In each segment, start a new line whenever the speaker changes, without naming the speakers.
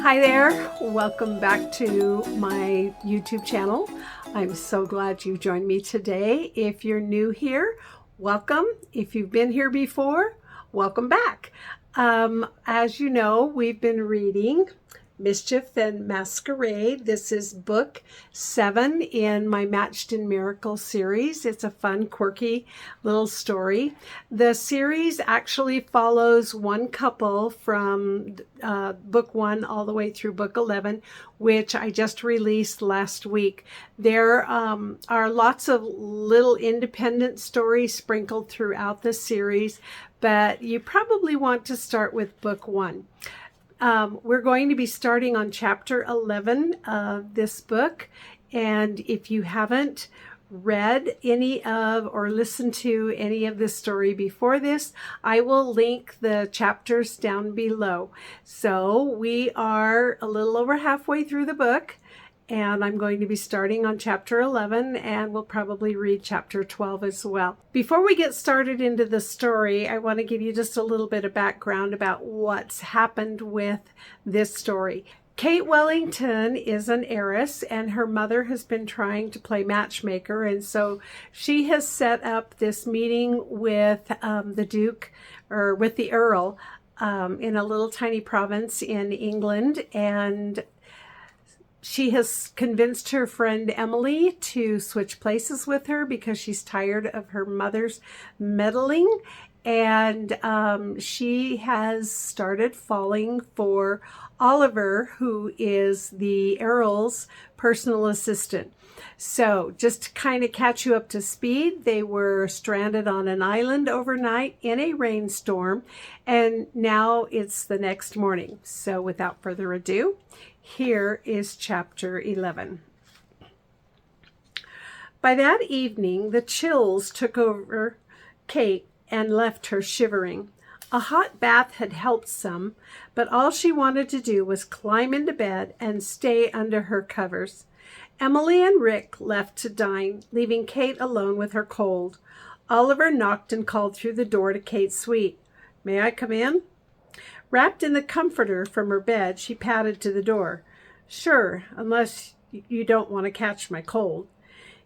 Hi there, welcome back to my YouTube channel. I'm so glad you joined me today. If you're new here, welcome. If you've been here before, welcome back. As you know, we've been reading Mischief and Masquerade. This is book 7 in my Matched in Miracle series. It's a fun, quirky little story. The series actually follows one couple from book 1 all the way through book 11, which I just released last week. There are lots of little independent stories sprinkled throughout the series, but you probably want to start with book 1. We're going to be starting on chapter 11 of this book, and if you haven't read any of or listened to any of this story before this, I will link the chapters down below. So we are a little over halfway through the book, and I'm going to be starting on chapter 11, and we'll probably read chapter 12 as well. Before we get started into the story, I want to give you just a little bit of background about what's happened with this story. Kate Wellington is an heiress, and her mother has been trying to play matchmaker, and so she has set up this meeting with the Duke, or with the Earl, in a little tiny province in England, and she has convinced her friend Emily to switch places with her because she's tired of her mother's meddling. And she has started falling for Oliver, who is the Earl's personal assistant. So just to kind of catch you up to speed, they were stranded on an island overnight in a rainstorm, and now it's the next morning. So without further ado, here is chapter 11. By that evening, the chills took over Kate and left her shivering. A hot bath had helped some, but all she wanted to do was climb into bed and stay under her covers. Emily and Rick left to dine, leaving Kate alone with her cold. Oliver knocked and called through the door to Kate's suite. "May I come in?" Wrapped in the comforter from her bed, she padded to the door. "Sure, unless you don't want to catch my cold."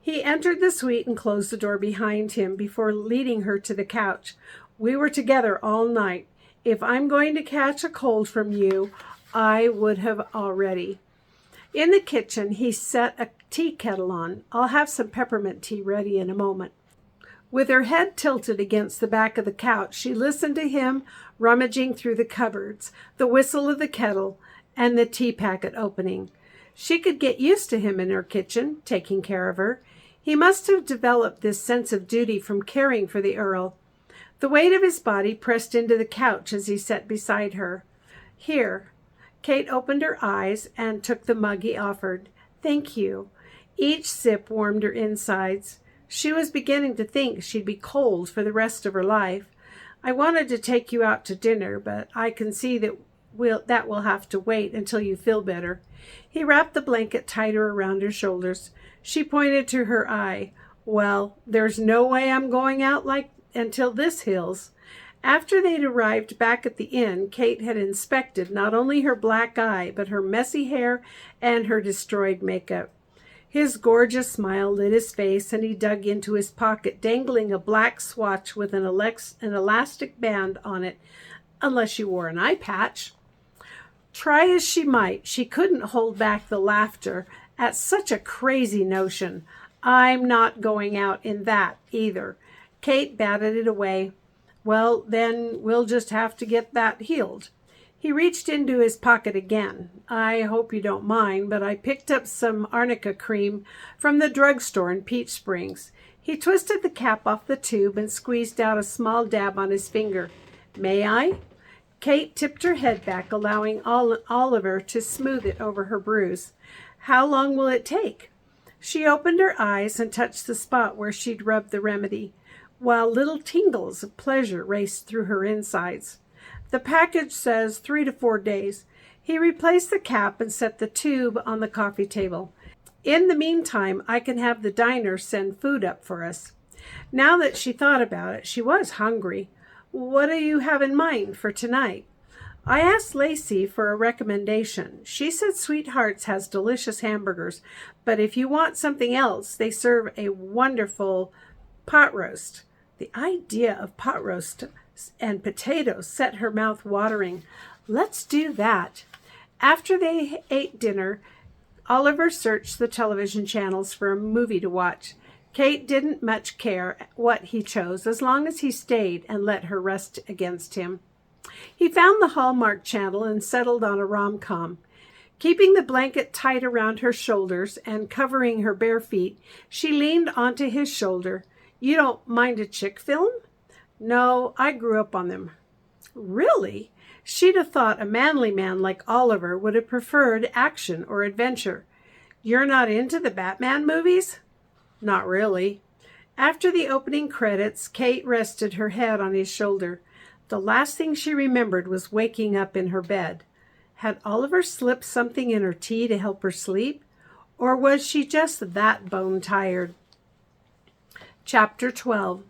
He entered the suite and closed the door behind him before leading her to the couch. "We were together all night. If I'm going to catch a cold from you, I would have already." In the kitchen, he set a tea kettle on. "I'll have some peppermint tea ready in a moment." With her head tilted against the back of the couch, she listened to him rummaging through the cupboards, the whistle of the kettle, and the tea packet opening. She could get used to him in her kitchen, taking care of her. He must have developed this sense of duty from caring for the Earl. The weight of his body pressed into the couch as he sat beside her. "Here." Kate opened her eyes and took the mug he offered. "Thank you." Each sip warmed her insides. She was beginning to think she'd be cold for the rest of her life. "I wanted to take you out to dinner, but I can see that will have to wait until you feel better." He wrapped the blanket tighter around her shoulders. She pointed to her eye. "Well, there's no way I'm going out until this heals." After they'd arrived back at the inn, Kate had inspected not only her black eye, but her messy hair and her destroyed makeup. His gorgeous smile lit his face, and he dug into his pocket, dangling a black swatch with an elastic band on it, unless you wore an eye patch. Try as she might, she couldn't hold back the laughter at such a crazy notion. "I'm not going out in that either." Kate batted it away. "Well, then we'll just have to get that healed." He reached into his pocket again. "I hope you don't mind, but I picked up some arnica cream from the drugstore in Peach Springs." He twisted the cap off the tube and squeezed out a small dab on his finger. "May I?" Kate tipped her head back, allowing Oliver to smooth it over her bruise. "How long will it take?" She opened her eyes and touched the spot where she'd rubbed the remedy, while little tingles of pleasure raced through her insides. "The package says 3 to 4 days." He replaced the cap and set the tube on the coffee table. "In the meantime, I can have the diner send food up for us." Now that she thought about it, she was hungry. "What do you have in mind for tonight?" I asked Lacey for a recommendation. She said Sweethearts has delicious hamburgers, but if you want something else, they serve a wonderful pot roast. The idea of pot roast and potatoes set her mouth watering. Let's do that. After they ate dinner, Oliver searched the television channels for a movie to watch. Kate didn't much care what he chose as long as he stayed and let her rest against him. He found the Hallmark channel and settled on a rom-com. Keeping the blanket tight around her shoulders and covering her bare feet, she leaned onto his shoulder. You don't mind a chick film? No, I grew up on them. Really? She'd have thought a manly man like Oliver would have preferred action or adventure. You're not into the Batman movies? Not really. After the opening credits, Kate rested her head on his shoulder. The last thing she remembered was waking up in her bed. Had Oliver slipped something in her tea to help her sleep? Or was she just that bone-tired? Chapter 12.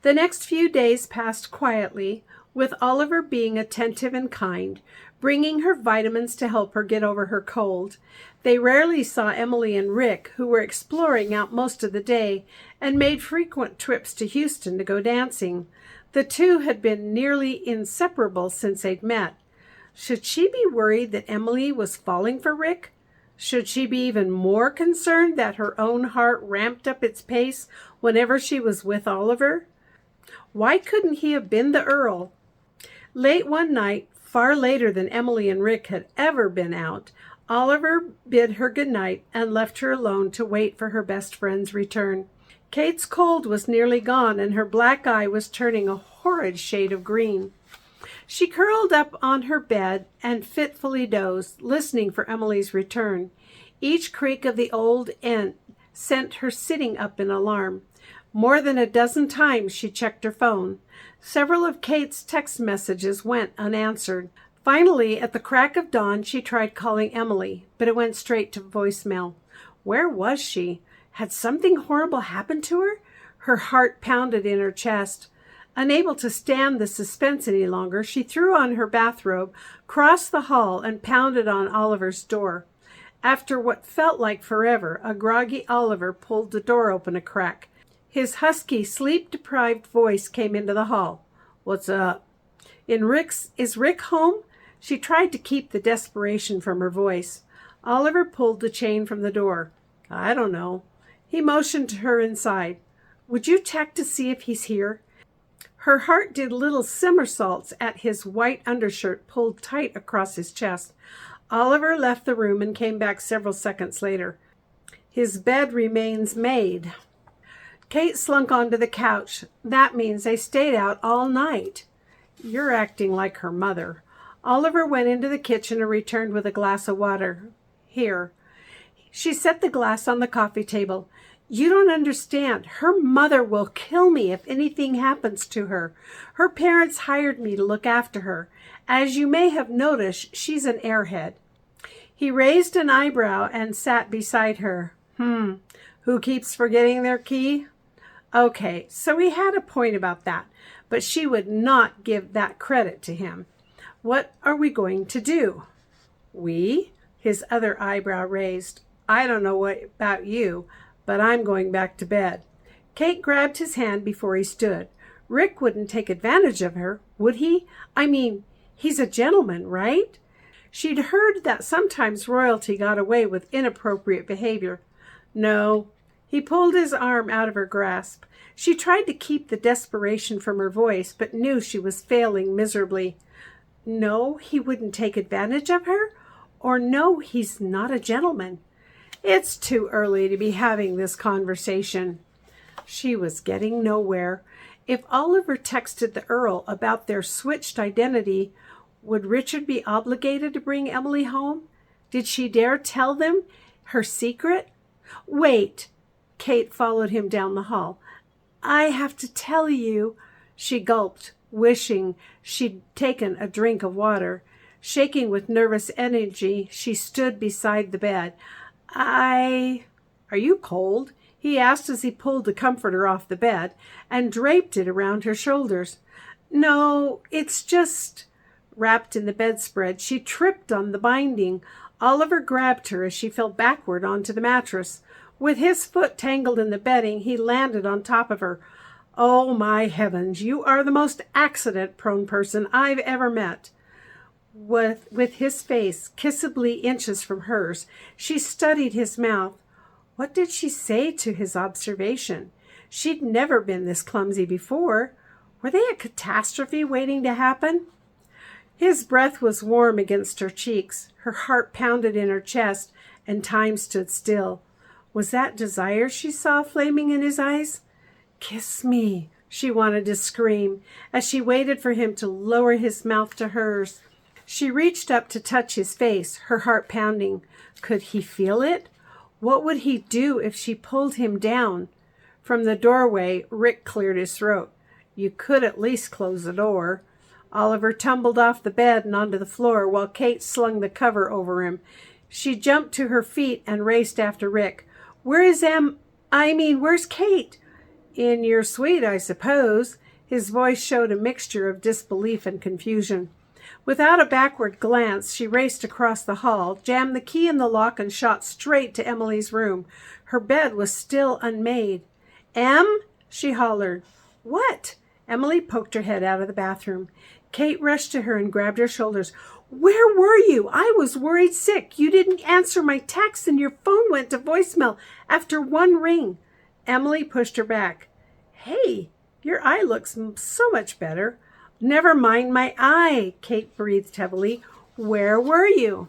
The next few days passed quietly, with Oliver being attentive and kind, bringing her vitamins to help her get over her cold. They rarely saw Emily and Rick, who were exploring out most of the day, and made frequent trips to Houston to go dancing. The two had been nearly inseparable since they'd met. Should she be worried that Emily was falling for Rick? Should she be even more concerned that her own heart ramped up its pace whenever she was with Oliver? Why couldn't he have been the Earl? Late one night, far later than Emily and Rick had ever been out, Oliver bid her good night and left her alone to wait for her best friend's return. Kate's cold was nearly gone, and her black eye was turning a horrid shade of green. She curled up on her bed and fitfully dozed, listening for Emily's return. Each creak of the old end sent her sitting up in alarm. More than a dozen times she checked her phone. Several of Kate's text messages went unanswered. Finally, at the crack of dawn, she tried calling Emily, but it went straight to voicemail. Where was she? Had something horrible happened to her? Her heart pounded in her chest. Unable to stand the suspense any longer, she threw on her bathrobe, crossed the hall, and pounded on Oliver's door. After what felt like forever, a groggy Oliver pulled the door open a crack. His husky, sleep-deprived voice came into the hall. What's up? Is Rick home? She tried to keep the desperation from her voice. Oliver pulled the chain from the door. I don't know. He motioned her inside. Would you check to see if he's here? Her heart did little somersaults at his white undershirt pulled tight across his chest. Oliver left the room and came back several seconds later. His bed remains made. Kate slunk onto the couch. That means they stayed out all night. You're acting like her mother. Oliver went into the kitchen and returned with a glass of water. Here. She set the glass on the coffee table. You don't understand. Her mother will kill me if anything happens to her. Her parents hired me to look after her. As you may have noticed, she's an airhead. He raised an eyebrow and sat beside her. Who keeps forgetting their key? Okay, so he had a point about that, but she would not give that credit to him. What are we going to do? We? His other eyebrow raised. I don't know what about you, but I'm going back to bed. Kate grabbed his hand before he stood. Rick wouldn't take advantage of her, would he? I mean, he's a gentleman, right? She'd heard that sometimes royalty got away with inappropriate behavior. No. He pulled his arm out of her grasp. She tried to keep the desperation from her voice, but knew she was failing miserably. No, he wouldn't take advantage of her? Or no, he's not a gentleman. It's too early to be having this conversation. She was getting nowhere. If Oliver texted the Earl about their switched identity, would Richard be obligated to bring Emily home? Did she dare tell them her secret? Wait. Kate followed him down the hall. I have to tell you. She gulped, wishing she'd taken a drink of water. Shaking with nervous energy, she stood beside the bed. Are you cold? He asked as he pulled the comforter off the bed and draped it around her shoulders. No, it's just... wrapped in the bedspread. She tripped on the binding. Oliver grabbed her as she fell backward onto the mattress. With his foot tangled in the bedding, he landed on top of her. Oh, my heavens, you are the most accident-prone person I've ever met. With his face kissably inches from hers, she studied his mouth. What did she say to his observation? She'd never been this clumsy before. Were they a catastrophe waiting to happen? His breath was warm against her cheeks. Her heart pounded in her chest, and time stood still. Was that desire she saw flaming in his eyes? Kiss me, she wanted to scream, as she waited for him to lower his mouth to hers. She reached up to touch his face, her heart pounding. Could he feel it? What would he do if she pulled him down? From the doorway, Rick cleared his throat. You could at least close the door. Oliver tumbled off the bed and onto the floor while Kate slung the cover over him. She jumped to her feet and raced after Rick. Where's Kate? In your suite, I suppose. His voice showed a mixture of disbelief and confusion. Without a backward glance, she raced across the hall, jammed the key in the lock, and shot straight to Emily's room. Her bed was still unmade. Em? She hollered. What? Emily poked her head out of the bathroom. Kate rushed to her and grabbed her shoulders. Where were you? I was worried sick. You didn't answer my text and your phone went to voicemail after one ring. Emily pushed her back. Hey, your eye looks so much better. Never mind my eye, Kate breathed heavily. Where were you?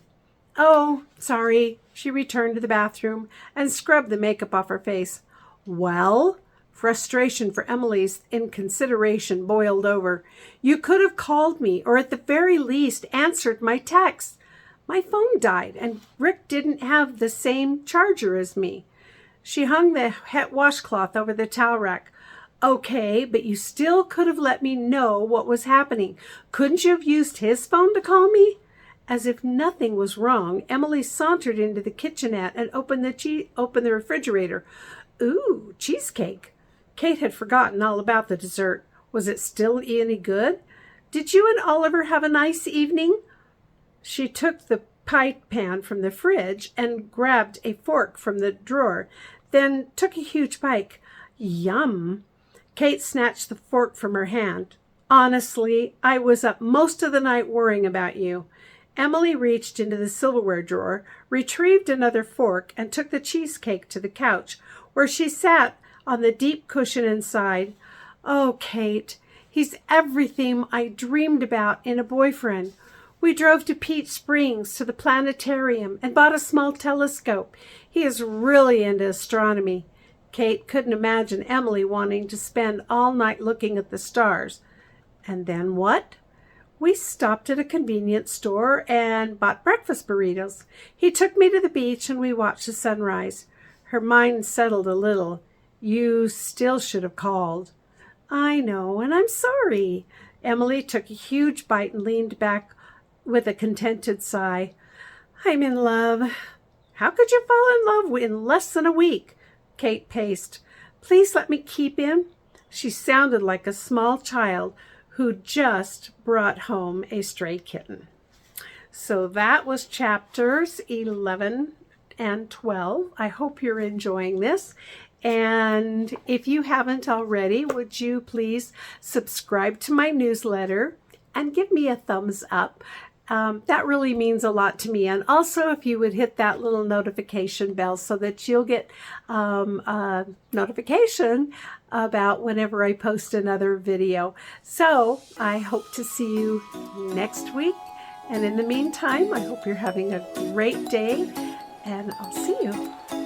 Oh, sorry. She returned to the bathroom and scrubbed the makeup off her face. Well? Frustration for Emily's inconsideration boiled over. You could have called me, or at the very least answered my text. My phone died, and Rick didn't have the same charger as me. She hung the washcloth over the towel rack. Okay, but you still could have let me know what was happening. Couldn't you have used his phone to call me? As if nothing was wrong, Emily sauntered into the kitchenette and opened the refrigerator. Ooh, cheesecake. Kate had forgotten all about the dessert. Was it still any good? Did you and Oliver have a nice evening? She took the pie pan from the fridge and grabbed a fork from the drawer, then took a huge bite. Yum! Kate snatched the fork from her hand. Honestly, I was up most of the night worrying about you. Emily reached into the silverware drawer, retrieved another fork, and took the cheesecake to the couch, where she sat on the deep cushion inside. Oh, Kate, he's everything I dreamed about in a boyfriend. We drove to Peach Springs to the planetarium and bought a small telescope. He is really into astronomy. Kate couldn't imagine Emily wanting to spend all night looking at the stars. And then what? We stopped at a convenience store and bought breakfast burritos. He took me to the beach and we watched the sunrise. Her mind settled a little. You still should have called. I know, and I'm sorry. Emily took a huge bite and leaned back with a contented sigh. I'm in love. How could you fall in love in less than a week? Kate paced. Please let me keep him. She sounded like a small child who just brought home a stray kitten. So that was chapters 11 and 12. I hope you're enjoying this. And if you haven't already, would you please subscribe to my newsletter and give me a thumbs up? That really means a lot to me. And also, if you would hit that little notification bell so that you'll get a notification about whenever I post another video. So I hope to see you next week. And in the meantime, I hope you're having a great day, and I'll see you.